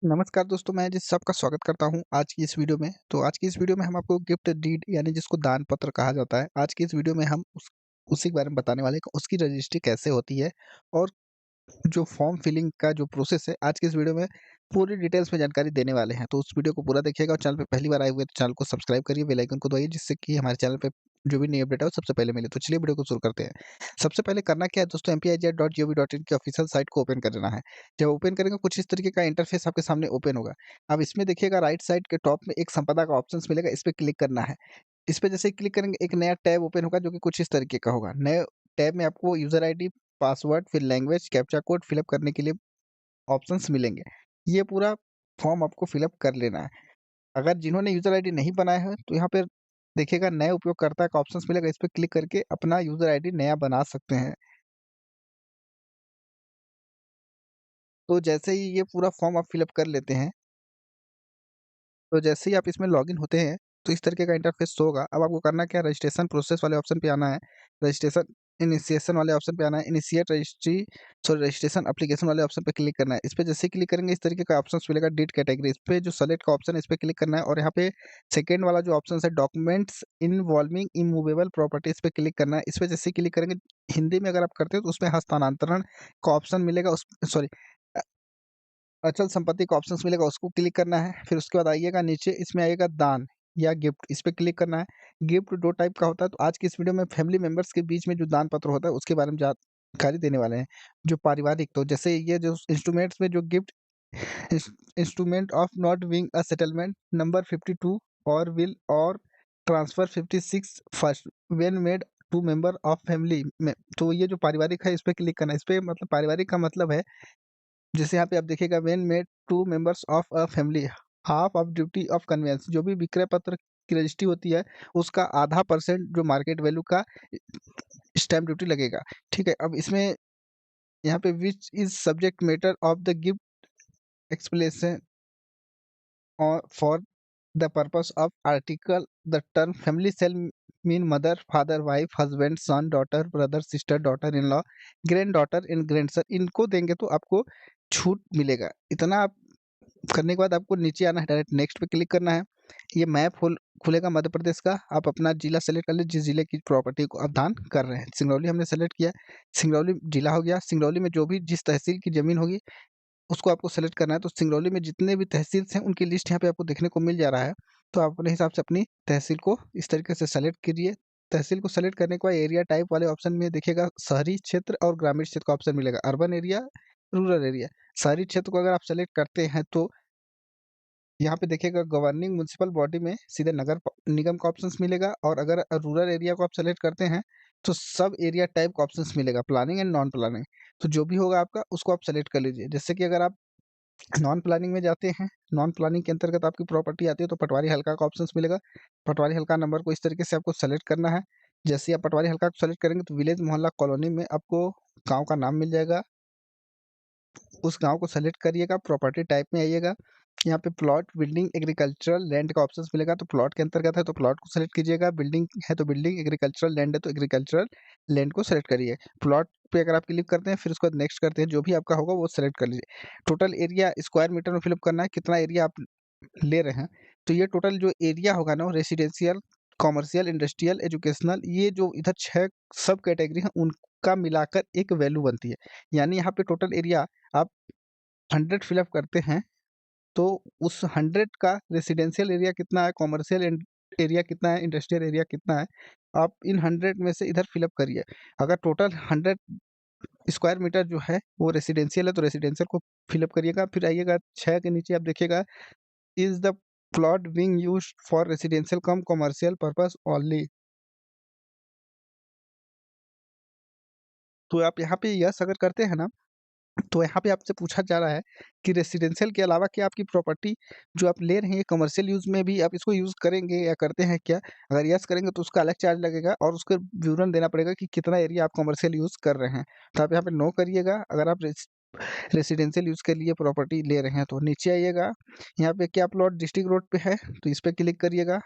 नमस्कार दोस्तों, मैं जिस सबका स्वागत करता हूँ आज की इस वीडियो में। तो आज की इस वीडियो में हम आपको गिफ्ट डीड यानी जिसको दान पत्र कहा जाता है, आज की इस वीडियो में हम उसी के बारे में बताने वाले हैं कि उसकी रजिस्ट्री कैसे होती है और जो फॉर्म फिलिंग का जो प्रोसेस है, आज की इस वीडियो में पूरी डिटेल्स में जानकारी देने वाले हैं। तो उस वीडियो को पूरा देखिएगा और चैनल पे पहली बार आए हुए तो चैनल को सब्सक्राइब करिए, बेल आइकन को दबाइए जिससे कि हमारे चैनल पे जो भी नई अपडेट है वो सबसे पहले मिले। तो चलिए वीडियो को शुरू करते हैं। सबसे पहले करना क्या है दोस्तों, mpiz.gov.in की ऑफिशियल साइट को ओपन कर लेना है। जब ओपन करेंगे कुछ इस तरीके का इंटरफेस आपके सामने ओपन होगा। अब इसमें देखिएगा राइट साइड के टॉप में एक संपदा का ऑप्शंस मिलेगा, इस पे क्लिक करना है। इस पे जैसे ही क्लिक करेंगे एक नया टैब ओपन होगा जो कि कुछ इस तरीके का होगा। नए टैब में आपको यूज़र आईडी, पासवर्ड, फिर language, captcha code fill up करने के लिए ऑप्शंस मिलेंगे। ये पूरा फॉर्म आपको फिल अप कर लेना है। अगर जिन्होंने यूज़र आईडी नहीं बनाया है तो यहाँ पे देखिएगा नए उपयोगकर्ता का ऑप्शंस मिलेगा, इस पे क्लिक करके अपना यूज़र आईडी नया बना सकते हैं। तो जैसे ही ये पूरा फॉर्म आप फिल अप कर लेते हैं, तो जैसे ही आप इसमें लॉगिन होते हैं, तो इस तरीके का इंटरफेस शो होगा। अब आपको करना क्या है, रजिस्ट्रेशन प्रोसेस वाले ऑप्शन पे आना है। रजिस्ट्रेशन इनिशिएशन वाले ऑप्शन पे आना है। रजिस्ट्रेशन एप्लीकेशन वाले ऑप्शन पे क्लिक करना है। इस पे जैसे ही क्लिक करेंगे इस तरीके का ऑप्शंस मिलेगा, डेट कैटेगरी। इस पे जो सेलेक्ट का ऑप्शन है इस पे क्लिक करना है और यहाँ पे सेकंड वाला जो ऑप्शन है डॉक्यूमेंट्स इन्वॉल्विंग इमूवेबल प्रॉपर्टी, इस पे क्लिक करना है। इस पे जैसे ही क्लिक करेंगे, हिंदी में अगर आप करते हो तो उसमें हस्तांतरण का ऑप्शन मिलेगा, उस सॉरी अचल संपत्ति का ऑप्शंस मिलेगा, उसको क्लिक करना है। फिर उसके बाद आइएगा नीचे, इसमें आएगा दान या गिफ्ट, इस पे क्लिक करना है। गिफ्ट 2 टाइप का होता है, तो आज की इस वीडियो में फैमिली मेंबर्स के बीच में जो दान पत्र होता है उसके बारे में जानकारी देने वाले हैं। जो पारिवारिक, तो जैसे ये जो इंस्ट्रूमेंट्स में जो gift instrument of not being a settlement number 52 और विल और transfer 56 first when made to member of family में, तो ये जो पारिवारिक है इस पे क्लिक करना है। इस पे मतलब पारिवारिक का मतलब है, जैसे यहाँ पे आप देखिएगा when made to members of a family half of duty of conveyance, जो भी विक्रय पत्र की रजिस्ट्री होती है उसका आधा परसेंट जो मार्केट वैल्यू का स्टैम्प ड्यूटी लगेगा। ठीक है, अब इसमें यहाँ पे which is subject matter of the gift explanation और for the purpose of article the term family shall mean mother father wife husband son daughter brother sister daughter in law grand daughter in grand, इनको देंगे तो आपको छूट मिलेगा। इतना आप करने के बाद आपको नीचे आना है, डायरेक्ट नेक्स्ट पे क्लिक करना है। ये मैप खुलेगा मध्य प्रदेश का। आप अपना जिला सेलेक्ट कर लीजिए, जिस जिले की प्रॉपर्टी को आप दान कर रहे हैं। सिंगरौली हमने सेलेक्ट किया, सिंगरौली जिला हो गया। सिंगरौली में जो भी जिस तहसील की जमीन होगी उसको आपको सेलेक्ट करना है। तो सिंगरौली में जितने भी तहसील्स हैं उनकी लिस्ट यहाँ पे आपको देखने को मिल जा रहा है। तो आप अपने हिसाब से अपनी तहसील को इस तरीके से सेलेक्ट कीजिए। तहसील को सेलेक्ट करने के बाद एरिया टाइप वाले ऑप्शन में देखिएगा शहरी क्षेत्र और ग्रामीण क्षेत्र का ऑप्शन मिलेगा, अर्बन एरिया, रूरल एरिया। शहरी क्षेत्र को अगर आप सेलेक्ट करते हैं तो यहाँ पे देखिएगा गवर्निंग म्युनिसिपल बॉडी में सीधे नगर निगम का ऑप्शंस मिलेगा, और अगर रूरल एरिया को आप सेलेक्ट करते हैं तो सब एरिया टाइप का ऑप्शंस मिलेगा, प्लानिंग एंड नॉन प्लानिंग। तो जो भी होगा आपका उसको आप सेलेक्ट कर लीजिए। जैसे कि अगर आप नॉन प्लानिंग में जाते हैं, नॉन प्लानिंग के अंतर्गत आपकी प्रॉपर्टी आती है तो पटवारी हल्का का ऑप्शंस मिलेगा। पटवारी हल्का नंबर को इस तरीके से आपको सेलेक्ट करना है। जैसे ही आप पटवारी हल्का को सेलेक्ट करेंगे तो विलेज मोहल्ला कॉलोनी में आपको गांव का नाम मिल जाएगा, उस गाँव को सेलेक्ट करिएगा, प्रॉपर्टी टाइप में आइएगा। यहाँ पे प्लॉट, बिल्डिंग, एग्रीकल्चरल लैंड का ऑप्शंस मिलेगा, तो प्लॉट के अंतर्गत है तो प्लॉट को सेलेक्ट कीजिएगा, बिल्डिंग है तो बिल्डिंग, एग्रीकल्चरल लैंड है तो एग्रीकल्चरल लैंड को सेलेक्ट करिए। प्लॉट पे अगर आप क्लिक करते हैं फिर उसके बाद नेक्स्ट करते हैं, जो भी आपका होगा वो सेलेक्ट कर लीजिए। टोटल एरिया स्क्वायर मीटर में फिलअप करना है, कितना एरिया आप ले रहे हैं। तो ये टोटल जो एरिया होगा ना, रेसिडेंशियल, कॉमर्शियल, इंडस्ट्रियल, एजुकेशनल, ये जो इधर 6 सब कैटेगरी हैं उनका मिलाकर एक वैल्यू बनती है। यानी यहाँ पे टोटल एरिया आप 100 फिलअप करते हैं तो उस 100 का रेसिडेंशियल एरिया कितना है, कॉमर्शियल एरिया कितना है, इंडस्ट्रियल एरिया कितना है, आप इन 100 में से इधर फिलअप करिए। अगर टोटल 100 स्क्वायर मीटर जो है वो रेसिडेंशियल है तो रेसिडेंशियल को फिलअप करिएगा। फिर आइएगा 6 के नीचे आप देखिएगा, is the plot being used for residential come commercial purpose only. तो आप यहाँ पे यस अगर करते हैं ना, तो यहाँ पे आपसे पूछा जा रहा है कि रेसिडेंशियल के अलावा क्या आपकी प्रॉपर्टी जो आप ले रहे हैं कमर्शियल यूज़ में भी आप इसको यूज़ करेंगे या करते हैं क्या? अगर यस करेंगे तो उसका अलग चार्ज लगेगा और उसका विवरण देना पड़ेगा कि कितना एरिया आप कमर्शियल यूज़ कर रहे हैं। तो आप यहाँ पे नो करिएगा। अगर आप रेसिडेंशियल यूज़ के लिए प्रॉपर्टी ले रहे हैं तो नीचे आइएगा, यहाँ पे क्या प्लॉट डिस्ट्रिक्ट रोड पे है तो इस पे क्लिक करिएगा।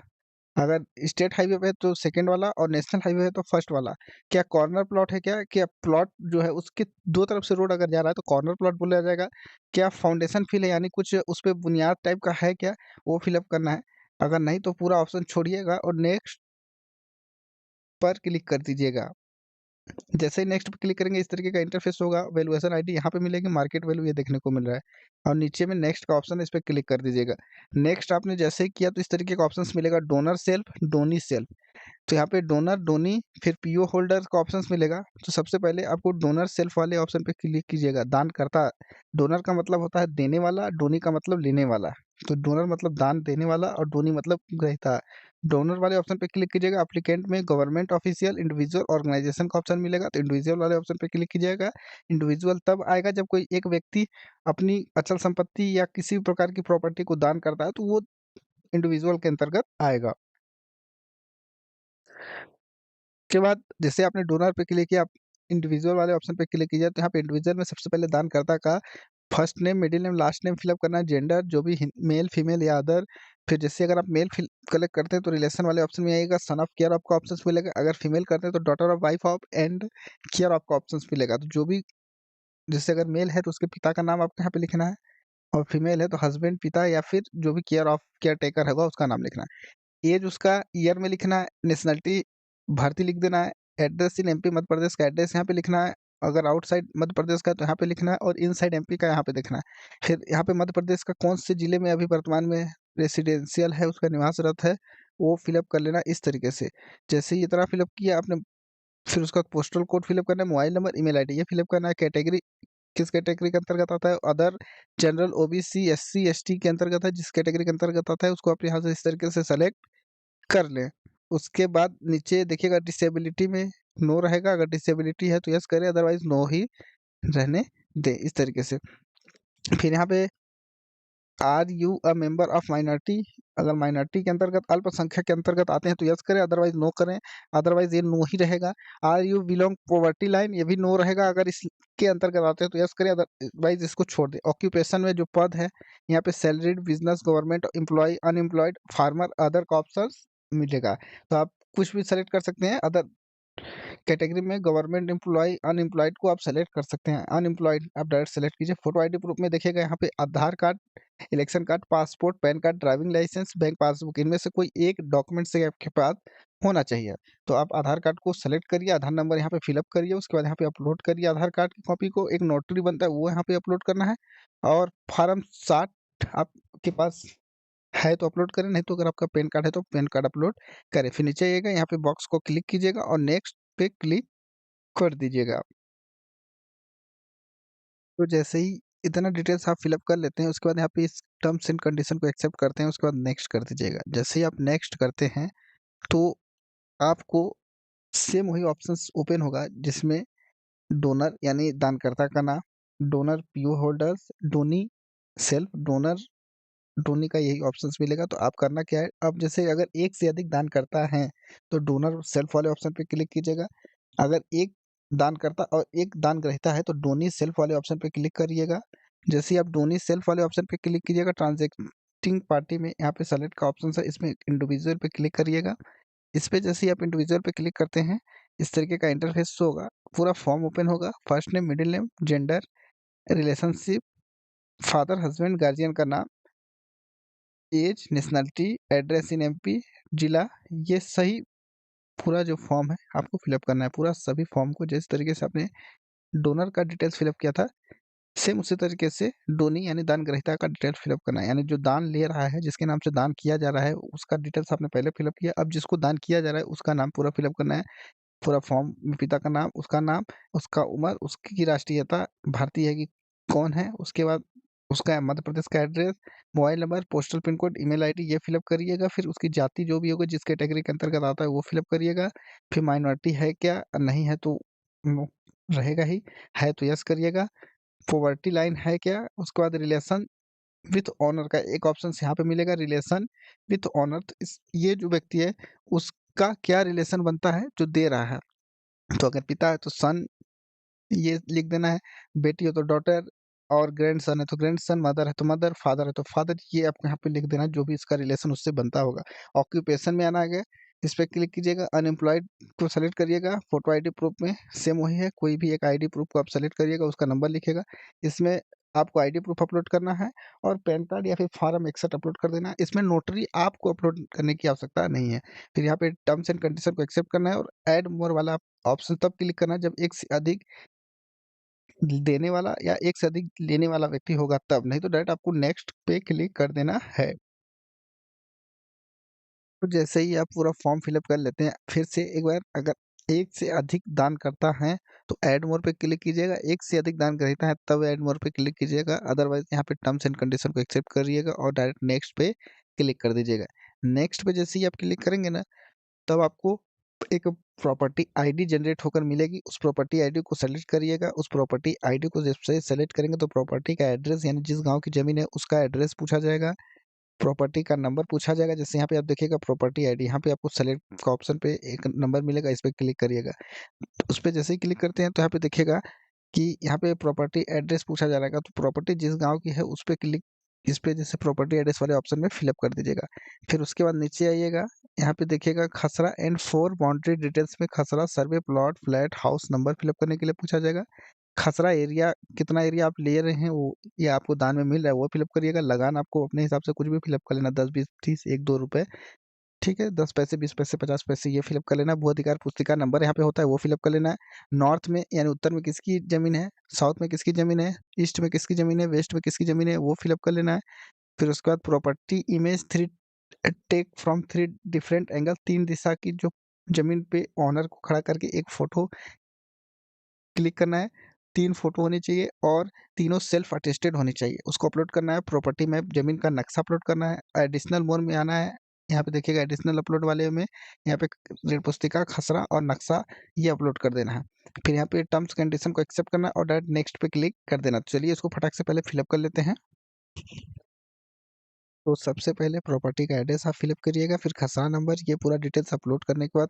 अगर स्टेट हाईवे पे है तो सेकंड वाला और नेशनल हाईवे है तो फर्स्ट वाला। क्या कॉर्नर प्लॉट है क्या? क्या प्लॉट जो है उसके 2 तरफ से रोड अगर जा रहा है तो कॉर्नर प्लॉट बोला जाएगा। क्या फाउंडेशन फिल है यानी कुछ उस पे बुनियाद टाइप का है क्या? वो फिल अप करना है। अगर नहीं तो पूरा ऑप्शन छोड़िएगा और नेक्स्ट पर क्लिक कर दीजिएगा। जैसे ही नेक्स्ट पे क्लिक करेंगे इस तरीके का इंटरफेस होगा। वैल्यूएशन आईडी यहाँ पे मिलेगी, मार्केट वैल्यू ये देखने को मिल रहा है और नीचे में नेक्स्ट का ऑप्शन है, इस पे क्लिक कर दीजिएगा। नेक्स्ट आपने जैसे ही किया तो इस तरीके का ऑप्शंस मिलेगा, डोनर सेल्फ, डोनी सेल्फ। तो यहाँ पे डोनर, डोनी, फिर पीओ होल्डर का ऑप्शंस मिलेगा। तो सबसे पहले आपको डोनर सेल्फ वाले ऑप्शन पे क्लिक कीजिएगा। दानकर्ता, डोनर का मतलब होता है देने वाला, डोनी का मतलब लेने वाला। तो डोनर मतलब दान देने वाला और डोनी मतलब ग्रहीता। डोनर वाले ऑप्शन पे क्लिक कीजिएगा। एप्लीकेंट में गवर्नमेंट ऑफिशियल, इंडिविजुअल, ऑर्गेनाइजेशन का ऑप्शन मिलेगा, तो इंडिविजुअल वाले ऑप्शन पे क्लिक कीजिएगा। इंडिविजुअल तब आएगा जब कोई एक व्यक्ति अपनी अचल संपत्ति या किसी भी प्रकार की प्रॉपर्टी को दान करता है तो वो इंडिविजुअल के अंतर्गत आएगा। उसके बाद जैसे आपने डोनर पे क्लिक किया, आप इंडिविजुअल वाले ऑप्शन पे क्लिक कीजिए। तो यहाँ पे इंडिविजुअल में सबसे पहले दानकर्ता का first name, middle name, last name fill up करना है, जेंडर जो भी मेल, फीमेल या अदर। फिर जैसे अगर आप मेल कलेक्ट करते हैं तो रिलेशन वाले ऑप्शन में आएगा, सन ऑफ केयर आपका ऑप्शन मिलेगा। अगर फीमेल करते हैं तो daughter of, wife of and care आपका ऑप्शन मिलेगा। तो जो भी, जैसे अगर मेल है तो उसके पिता का नाम आपको यहाँ पे लिखना है और फीमेल है तो हस्बैंड, पिता या फिर जो भी केयर टेकर होगा उसका नाम लिखना है। एज उसका ईयर में लिखना है, नेशनलिटी भारतीय लिख देना है, address in MP Madhya Pradesh का एड्रेस यहाँ पे लिखना है, अगर आउटसाइड मध्य प्रदेश का है तो यहाँ पे लिखना है और इनसाइड एमपी का यहाँ पे देखना है। फिर यहाँ पे मध्य प्रदेश का कौन से जिले में अभी वर्तमान में रेसिडेंशियल है, उसका निवासरत है, वो फिलअप कर लेना इस तरीके से। जैसे ये तरह फिलअप किया आपने, फिर उसका पोस्टल कोड फिलअप करना है, मोबाइल नंबर, ईमेल आईडी ये फिलअप करना है। कैटेगरी किस कैटेगरी के अंतर्गत आता है, other, general, OBC, SC, ST के अंतर्गत है, जिस कैटेगरी के अंतर्गत आता है उसको आप यहाँ से इस तरीके से सेलेक्ट कर लें। उसके बाद नीचे देखिएगा डिसेबिलिटी में नो रहेगा, अगर डिसेबिलिटी है तो यस करें, अदरवाइज नो ही रहने दें इस तरीके से। फिर यहाँ पे are you a member of minority, अगर माइनॉरिटी के अंतर्गत, अल्पसंख्यक के अंतर्गत आते हैं तो यस करें, अदरवाइज नो करें, अदरवाइज ये नो ही रहेगा। Are you belong poverty line, ये भी नो रहेगा, अगर इसके अंतर्गत आते हैं तो यस करें, अदरवाइज इसको छोड़ दें। ऑक्यूपेशन में जो पद है यहाँ पे salaried, business, government employ, unemployed, farmer, other का ऑप्शन मिलेगा। तो आप कुछ भी सेलेक्ट कर सकते हैं। अदर कैटेगरी में गवर्नमेंट एम्प्लॉय, अनएम्प्लॉयड को आप सेलेक्ट कर सकते हैं। अनएम्प्लॉयड आप डायरेक्ट सेलेक्ट कीजिए। फोटो आईडी प्रूफ में देखिएगा यहाँ पे Aadhaar card, election card, passport, PAN card, driving licence, bank passbook, इनमें से कोई एक डॉक्यूमेंट से आपके पास होना चाहिए। तो आप आधार कार्ड को सेलेक्ट करिए, आधार नंबर यहाँ पे फिलअप करिए, उसके बाद यहाँ पे अपलोड करिए आधार कार्ड की कॉपी को। एक नोटरी बनता है वो यहाँ पे अपलोड करना है और फॉर्म 60 आपके पास है तो अपलोड करें, नहीं तो अगर आपका पैन कार्ड है तो पैन कार्ड अपलोड करें। फिर नीचे आइएगा, यहाँ पे बॉक्स को क्लिक कीजिएगा और नेक्स्ट पे क्लिक कर दीजिएगा। तो जैसे ही इतना डिटेल्स आप फिलअप कर लेते हैं उसके बाद यहाँ पे इस टर्म्स एंड कंडीशन को एक्सेप्ट करते हैं, उसके बाद नेक्स्ट कर दीजिएगा। जैसे ही आप नेक्स्ट करते हैं तो आपको सेम वही ऑप्शंस ओपन होगा जिसमें डोनर यानी दानकर्ता का नाम, donor PO holders, donee self, donor, donee का यही ऑप्शंस मिलेगा। तो आप करना क्या है, अब जैसे अगर एक से अधिक दान करता है तो डोनर सेल्फ वाले ऑप्शन पे क्लिक कीजिएगा। अगर एक दान करता और एक दान ग्रहीता है तो डोनी सेल्फ वाले ऑप्शन पे क्लिक करिएगा। जैसे ही आप डोनी सेल्फ वाले ऑप्शन पे क्लिक कीजिएगा, ट्रांजेक्टिंग पार्टी में यहाँ पे सेलेक्ट का ऑप्शन है, इसमें इंडिविजुअल पे क्लिक करिएगा। इस पे जैसे ही आप इंडिविजुअल पे क्लिक करते हैं इस तरीके का इंटरफेस शो होगा, पूरा फॉर्म ओपन होगा। First name, middle name, gender, relationship, father, husband, guardian का नाम, age, nationality, address in MP, जिला, ये सही पूरा जो फॉर्म है आपको फिलअप करना है। पूरा सभी फॉर्म को जिस तरीके से आपने डोनर का डिटेल्स फिलअप किया था सेम उसी तरीके से डोनी यानी दान ग्रहीता का डिटेल्स फिलअप करना है। यानी जो दान ले रहा है, जिसके नाम से दान किया जा रहा है उसका डिटेल्स आपने पहले फिलअप किया, अब जिसको दान किया जा रहा है उसका नाम पूरा फिलअप करना है। पूरा फॉर्म में पिता का नाम, उसका उम्र, उसकी राष्ट्रीयता भारतीय है कि कौन है, उसके बाद उसका मध्य प्रदेश का address, mobile number, postal pin code, email ID ये फिलअप करिएगा। फिर उसकी जाति जो भी होगा जिस कैटेगरी के अंतर्गत आता है वो फिलअप करिएगा। फिर माइनॉरिटी है क्या, नहीं है तो नो रहेगा ही, है तो यस करिएगा। पॉवर्टी लाइन है क्या, उसके बाद रिलेशन विथ ऑनर का एक ऑप्शन यहाँ पे मिलेगा, रिलेशन विथ ऑनर। तो इस ये जो व्यक्ति है उसका क्या रिलेशन बनता है जो दे रहा है। तो अगर पिता है तो सन ये लिख देना है, बेटी हो तो डॉटर, और ग्रैंडसन है तो ग्रैंडसन, मदर है तो मदर, फादर है तो फादर, ये आपको यहाँ पे लिख देना जो भी इसका रिलेशन उससे बनता होगा। ऑक्यूपेशन में आना है, इस पे क्लिक कीजिएगा, अनएम्प्लॉयड को सेलेक्ट करिएगा, फोटो आईडी प्रूफ में सेम वही है, कोई भी एक आईडी प्रूफ को आप सेलेक्ट करिएगा, उसका नंबर लिखिएगा, इसमें आपको आईडी प्रूफ अपलोड करना है और पैन कार्ड या फिर फॉर्म 61 अपलोड कर देना है। इसमें नोटरी आपको अपलोड करने की आवश्यकता नहीं है। फिर यहाँ पे टर्म्स एंड कंडीशन को एक्सेप्ट करना है और ऐड मोर वाला ऑप्शन तब क्लिक करना है जब एक से अधिक देने वाला या एक से अधिक लेने वाला व्यक्ति होगा तब, नहीं तो डायरेक्ट आपको नेक्स्ट पे क्लिक कर देना है। तो जैसे ही आप पूरा फॉर्म फिलअप कर लेते हैं, फिर से एक बार अगर एक से अधिक दानकर्ता हैं, तो ऐड मोर पे क्लिक कीजिएगा, एक से अधिक दानग्रहीता है तब ऐड मोर पे क्लिक कीजिएगा, अदरवाइज़ यहाँ पे टर्म्स एंड कंडीशन को एक्सेप्ट करिएगा और डायरेक्ट नेक्स्ट पे क्लिक कर दीजिएगा। नेक्स्ट पे जैसे ही आप क्लिक करेंगे ना, तब आपको एक प्रॉपर्टी आईडी जनरेट होकर मिलेगी, उस प्रॉपर्टी आईडी को सेलेक्ट करिएगा, उस प्रॉपर्टी आईडी को जब से सेलेक्ट करेंगे तो प्रॉपर्टी का एड्रेस यानी जिस गाँव की ज़मीन है उसका एड्रेस पूछा जाएगा, प्रॉपर्टी का नंबर पूछा जाएगा, जैसे यहाँ पे आप देखिएगा प्रॉपर्टी आईडी, यहाँ पे आपको सेलेक्ट का ऑप्शन पे एक नंबर मिलेगा, इस पे क्लिक करिएगा। उस पे जैसे ही क्लिक करते हैं तो यहाँ पे देखिएगा कि यहाँ पे प्रॉपर्टी एड्रेस पूछा जा रहेगा, तो प्रॉपर्टी जिस गाँव की है उस पे क्लिक, इस पे जैसे प्रॉपर्टी एड्रेस वाले ऑप्शन में फिलअप कर दीजिएगा। फिर उसके बाद नीचे आइएगा, यहाँ पे देखिएगा खसरा एंड 4 बाउंड्री डिटेल्स में खसरा survey plot flat house number fill up करने के लिए पूछा जाएगा। खसरा एरिया, कितना एरिया आप ले रहे हैं वो, ये आपको दान में मिल रहा है वो फिलअप करिएगा। लगान आपको अपने हिसाब से कुछ भी फिलअप कर लेना, 10, 20, 30, 1, 2 रुपए, ठीक है? 10 पैसे, 20 पैसे, 50 पैसे ये फिलअप कर लेना। भू अधिकार पुस्तिका नंबर यहाँ पे होता है वो फिलअप कर लेना है। नॉर्थ में यानी उत्तर में किसकी ज़मीन है, साउथ में किसकी ज़मीन है, ईस्ट में किसकी ज़मीन है, वेस्ट में किसकी ज़मीन है वो फिलअप कर लेना है। फिर उसके बाद property image 3 take from 3 different angle, 3 दिशा की जो ज़मीन पे ओनर को खड़ा करके एक फ़ोटो क्लिक करना है, 3 फ़ोटो होनी चाहिए और तीनों सेल्फ अटेस्टेड होनी चाहिए। उसको अपलोड करना है, प्रॉपर्टी मैप ज़मीन का नक्शा अपलोड करना है, एडिशनल मोड में आना है। यहाँ पे देखिएगा एडिशनल अपलोड वाले में यहाँ पे ऋण पुस्तिका, खसरा और नक्शा ये अपलोड कर देना है। फिर यहाँ पे टर्म्स कंडीशन को एक्सेप्ट करना है और डायरेक्ट नेक्स्ट पे क्लिक कर देना। तो चलिए इसको फटाक से पहले फिलअप कर लेते हैं। तो सबसे पहले प्रॉपर्टी का एड्रेस आप फिलअप करिएगा, फिर खसरा नंबर, ये पूरा डिटेल्स अपलोड करने के बाद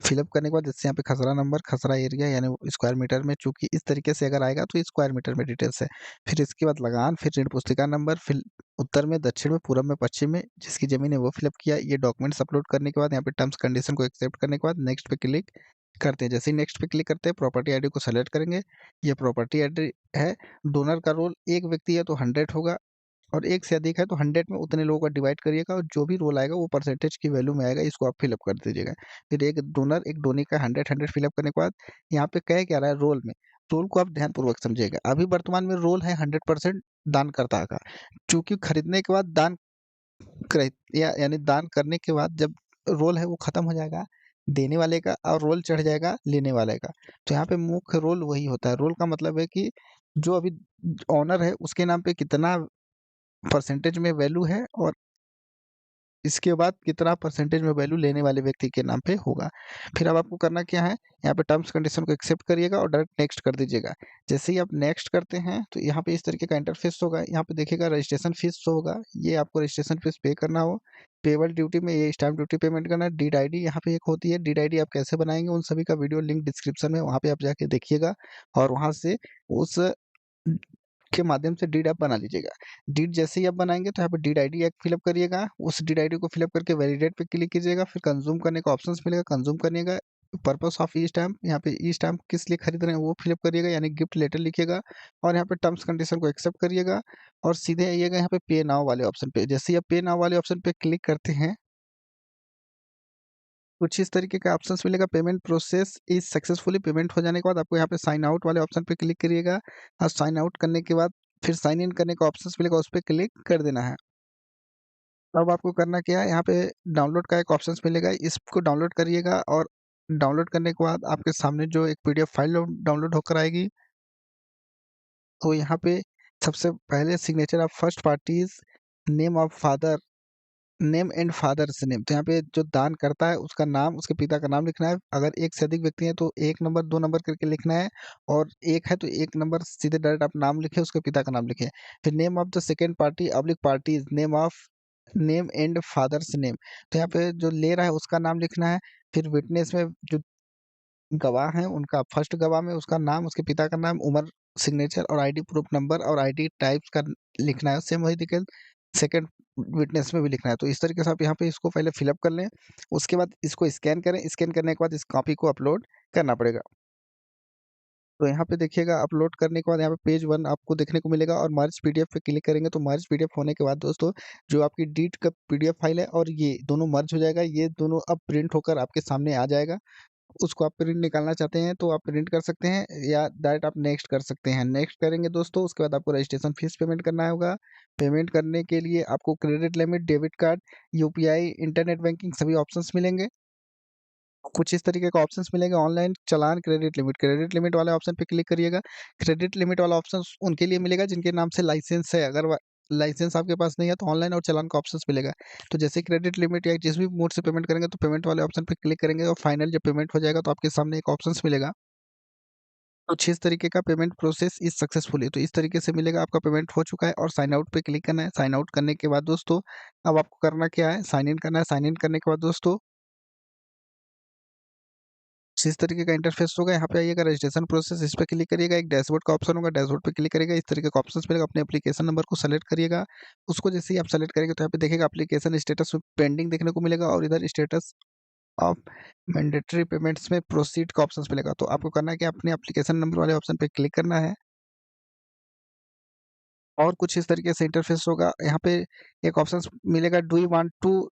फिलअप करने के बाद जैसे यहाँ पे खसरा नंबर, खसरा एरिया यानी स्क्वायर मीटर में, चूंकि इस तरीके से अगर आएगा तो ये स्क्वायर मीटर में डिटेल्स है। फिर इसके बाद लगान, फिर ऋण पुस्तिका नंबर, फिर उत्तर में, दक्षिण में, पूरब में, पश्चिम में जिसकी जमीन है वो फिलअप किया। ये डॉक्यूमेंट्स अपलोड करने के बाद यहाँ पे टर्म्स कंडीशन को एक्सेप्ट करने के बाद नेक्स्ट पे क्लिक करते हैं। जैसे ही नेक्स्ट पे क्लिक करते हैं प्रॉपर्टी आईडी को सेलेक्ट करेंगे, ये प्रॉपर्टी आईडी है। डोनर का रोल एक व्यक्ति है तो 100 होगा और एक से अधिक है तो 100 में उतने लोगों का डिवाइड करिएगा और जो भी रोल आएगा वो परसेंटेज की वैल्यू में आएगा, इसको आप फिलअप कर दीजिएगा। फिर एक डोनर, एक डोनी का 100 फिलअप करने के बाद यहाँ पे कह क्या रहा है रोल में, रोल को आप ध्यानपूर्वक समझिएगा। अभी वर्तमान में रोल है 100% दानकर्ता का, क्योंकि खरीदने के बाद दान या यानी दान करने के बाद जब रोल है वो खत्म हो जाएगा देने वाले का और रोल चढ़ जाएगा लेने वाले का। तो यहाँ पे मुख्य रोल वही होता है। रोल का मतलब है कि जो अभी ओनर है उसके नाम पे कितना परसेंटेज में वैल्यू है और इसके बाद कितना परसेंटेज में वैल्यू लेने वाले व्यक्ति के नाम पे होगा। फिर अब आपको करना क्या है, यहाँ पे टर्म्स कंडीशन को एक्सेप्ट करिएगा और डायरेक्ट नेक्स्ट कर दीजिएगा। जैसे ही आप नेक्स्ट करते हैं तो यहाँ पे इस तरीके का इंटरफेस होगा। यहाँ पे देखिएगा रजिस्ट्रेशन फीस शो होगा, ये आपको रजिस्ट्रेशन फीस पे करना हो। पेबल ड्यूटी में ये स्टैम्प ड्यूटी पेमेंट करना है। डीड आईडी यहाँ पे एक होती है, डीड आईडी आप कैसे बनाएंगे उन सभी का वीडियो लिंक डिस्क्रिप्शन में, वहाँ पे आप जाके देखिएगा और वहाँ से उस के माध्यम से डीड आप बना लीजिएगा। डीड जैसे ही आप बनाएँगे तो यहाँ पे डीड आईडी एक फिलअप करिएगा, उस डीड आईडी को फिलअप करके वैलिडेट पे क्लिक कीजिएगा, फिर कंज़्यूम करने का ऑप्शंस मिलेगा, कंज़्यूम करिएगा। पर्पस ऑफ ई-स्टैम्प, यहाँ पे ई-स्टैम्प किस लिए खरीद रहे हैं वो फिलअप करिएगा यानी गिफ्ट लेटर लिखिएगा और यहाँ पे टर्म्स कंडीशन को एक्सेप्ट करिएगा और सीधे आइएगा यहाँ पे पे नाउ वाले ऑप्शन पे। जैसे ही आप पे नाउ वाले ऑप्शन पे क्लिक करते हैं कुछ इस तरीके का ऑप्शंस मिलेगा, payment process is successfully, payment हो जाने के बाद आपको यहाँ पे साइन आउट वाले ऑप्शन पे क्लिक करिएगा और साइन आउट करने के बाद फिर साइन इन करने का ऑप्शंस मिलेगा, उस पे क्लिक कर देना है। अब आपको करना क्या है, यहाँ पे डाउनलोड का एक ऑप्शंस मिलेगा, इसको डाउनलोड करिएगा और डाउनलोड करने के बाद आपके सामने जो एक पीडीएफ फाइल डाउनलोड होकर आएगी, तो यहाँ पे सबसे पहले signature of first parties, name of father, name and father's name, तो यहाँ पे जो दान करता है उसका नाम, उसके पिता का नाम लिखना है। अगर एक से अधिक व्यक्ति हैं तो 1 नंबर 2 नंबर करके लिखना है और एक है तो 1 नंबर सीधे डायरेक्ट आप नाम लिखें, उसके पिता का नाम लिखें। फिर name of the second party oblique parties, name of, name and father's name, तो यहाँ पे जो ले रहा है उसका नाम लिखना है। फिर विटनेस में जो गवाह हैं उनका, फर्स्ट गवाह में उसका नाम, उसके पिता का नाम, उम्र सिग्नेचर और आईडी प्रूफ नंबर और आईडी टाइप्स का लिखना है। सेम वही तरीके सेकंड विटनेस में भी लिखना है। तो इस तरीके से आप यहाँ पे इसको पहले फिल अप कर लें, उसके बाद इसको स्कैन करें, स्कैन करने के बाद इस कॉपी को अपलोड करना पड़ेगा। तो यहाँ पे देखिएगा अपलोड करने के बाद यहाँ पे पेज 1 आपको देखने को मिलेगा और मर्ज पीडीएफ पे क्लिक करेंगे तो मर्ज पीडीएफ होने के बाद दोस्तों जो आपकी डीड का पीडीएफ फाइल है और ये दोनों मर्ज हो जाएगा। ये दोनों अब प्रिंट होकर आपके सामने आ जाएगा। उसको आप प्रिंट निकालना चाहते हैं तो आप प्रिंट कर सकते हैं या डायरेक्ट आप नेक्स्ट कर सकते हैं। नेक्स्ट करेंगे दोस्तों, उसके बाद आपको रजिस्ट्रेशन फीस पेमेंट करना होगा। पेमेंट करने के लिए आपको credit limit, debit card, UPI, internet banking सभी ऑप्शंस मिलेंगे। कुछ इस तरीके का ऑप्शंस मिलेंगे, ऑनलाइन चालान, क्रेडिट लिमिट। क्रेडिट लिमिट वाले ऑप्शन पे क्लिक करिएगा। क्रेडिट लिमिट वाला ऑप्शन उनके लिए मिलेगा जिनके नाम से लाइसेंस है। अगर लाइसेंस आपके पास नहीं है तो ऑनलाइन और चालान का ऑप्शंस मिलेगा। तो जैसे क्रेडिट लिमिट या जिस भी मोड से पेमेंट करेंगे तो पेमेंट वाले ऑप्शन पे क्लिक करेंगे और फाइनल जब पेमेंट हो जाएगा तो आपके सामने एक ऑप्शंस मिलेगा कुछ इस तरीके का, पेमेंट प्रोसेस इज सक्सेसफुली। तो इस तरीके से मिलेगा आपका पेमेंट हो चुका है और साइन आउट पे क्लिक करना है। साइन आउट करने के बाद दोस्तों अब आपको करना क्या है, साइन इन करना है। साइन इन करने के बाद दोस्तों इस तरीके का इंटरफेस होगा। यहाँ पे आइएगा रजिस्ट्रेशन प्रोसेस, इस पे क्लिक करिएगा। एक डैशबोर्ड का ऑप्शन होगा, डैशबोर्ड पे क्लिक करिएगा। इस तरीके का ऑप्शंस मिलेगा। अपने एप्लीकेशन नंबर को सेलेक्ट करिएगा। उसको जैसे ही आप सेलेक्ट करेंगे तो यहाँ पे देखिएगा एप्लीकेशन स्टेटस में पेंडिंग देखने को मिलेगा और इधर स्टेटस ऑफ मैंडेटरी पेमेंट्स में प्रोसीड का ऑप्शंस मिलेगा। तो आपको करना है कि अपने एप्लीकेशन नंबर वाले ऑप्शन पे क्लिक करना है और कुछ इस तरीके से इंटरफेस होगा। यहाँ पे एक ऑप्शन मिलेगा, do you want to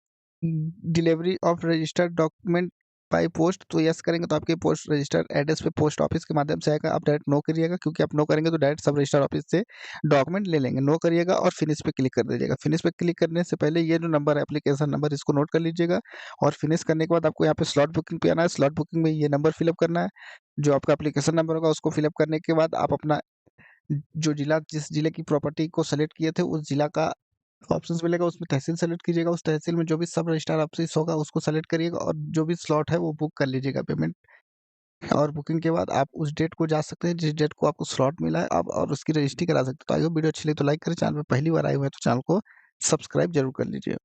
delivery of registered document by post. तो यस करेंगे तो आपके पोस्ट रजिस्टर्ड एड्रेस पे पोस्ट ऑफिस के माध्यम से आएगा। आप डायरेक्ट नो करिएगा क्योंकि आप नो करेंगे तो डायरेक्ट सब रजिस्टर्ड ऑफिस से डॉक्यूमेंट ले लेंगे। नो करिएगा और फिनिश पे क्लिक कर दीजिएगा। फिनिश पे क्लिक करने से पहले ये जो नंबर है एप्लीकेशन नंबर, इसको नोट कर लीजिएगा और फिनिश करने के बाद आपको यहाँ पे स्लॉट बुकिंग पे आना है। स्लॉट बुकिंग में ये नंबर फिलअप करना है, जो आपका एप्लीकेशन नंबर होगा उसको फिलअप करने के बाद आप अपना जो जिला, जिस जिले की प्रॉपर्टी को सेलेक्ट किए थे उस जिला का ऑप्शंस मिलेगा, उसमें तहसील सेलेक्ट कीजिएगा। उस तहसील में जो भी सब रजिस्ट्रार ऑफिस होगा उसको सेलेक्ट करिएगा और जो भी स्लॉट है वो बुक कर लीजिएगा। पेमेंट और बुकिंग के बाद आप उस डेट को जा सकते हैं जिस डेट को आपको स्लॉट मिला है आप, और उसकी रजिस्ट्री करा सकते हैं। तो आई होप वीडियो अच्छी लगी तो लाइक करें, चैनल पे पहली बार आए हुए हैं तो चैनल को सब्सक्राइब जरूर कर लीजिए।